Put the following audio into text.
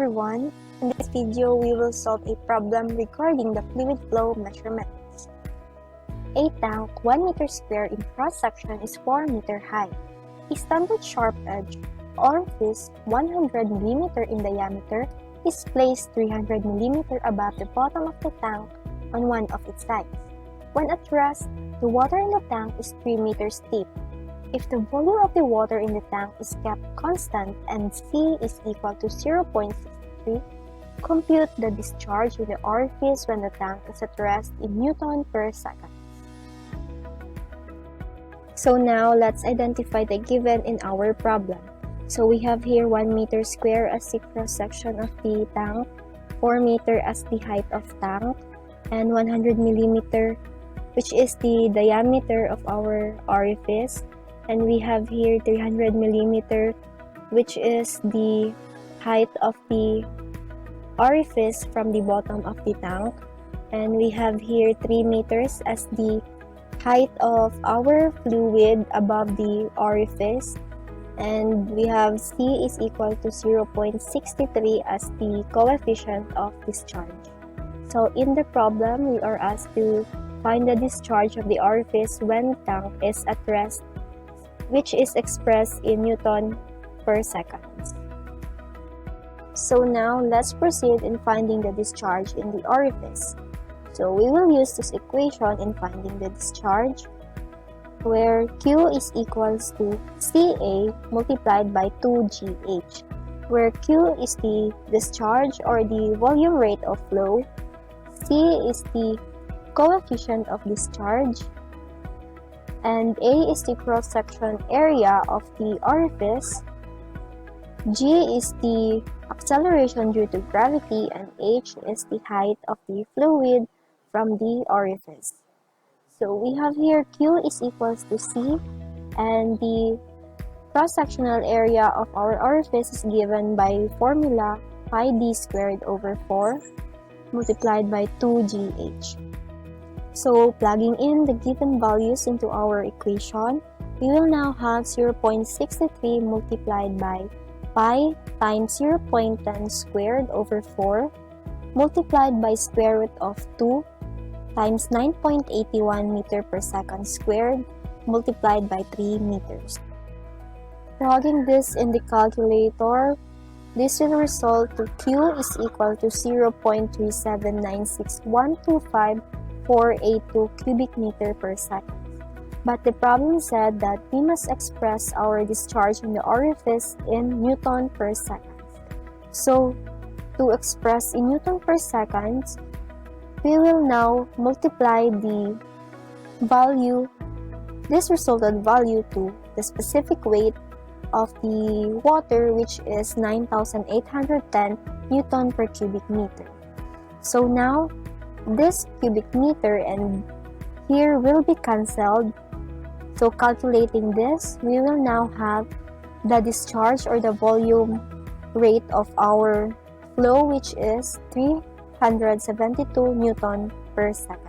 everyone. In this video, we will solve a problem regarding the fluid flow measurements. A tank 1 meter square in cross-section is 4 meter high. A standard sharp edge orifice 100 mm in diameter is placed 300 mm above the bottom of the tank on one of its sides. When at rest, the water in the tank is 3 meters deep. If the volume of the water in the tank is kept constant and C is equal to 0.63, compute the discharge in the orifice when the tank is at rest in Newton per second. So now, let's identify the given in our problem. So we have here 1 meter square as the cross-section of the tank, 4 meter as the height of tank, and 100 millimeter, which is the diameter of our orifice. And we have here 300 millimeter, which is the height of the orifice from the bottom of the tank. And we have here 3 meters as the height of our fluid above the orifice. And we have C is equal to 0.63 as the coefficient of discharge. So in the problem, we are asked to find the discharge of the orifice when the tank is at rest, which is expressed in Newton per second. So now, let's proceed in finding the discharge in the orifice. So we will use this equation in finding the discharge, where Q is equals to CA multiplied by 2GH, where Q is the discharge or the volume rate of flow, C is the coefficient of discharge, and A is the cross-section area of the orifice, G is the acceleration due to gravity, and H is the height of the fluid from the orifice. So we have here Q is equals to C, and the cross-sectional area of our orifice is given by formula pi d squared over 4 multiplied by 2GH. So, plugging in the given values into our equation, we will now have 0.63 multiplied by pi times 0.10 squared over 4 multiplied by square root of 2 times 9.81 meter per second squared multiplied by 3 meters. Plugging this in the calculator, this will result to Q is equal to 0.3796125.482 cubic meter per second. But the problem said that we must express our discharge in the orifice in Newton per second. So, to express in Newton per second, we will now multiply the value, this resulted value, to the specific weight of the water, which is 9,810 Newton per cubic meter. So now, this cubic meter and here will be cancelled. So calculating this, we will now have the discharge or the volume rate of our flow, which is 372 Newton per second.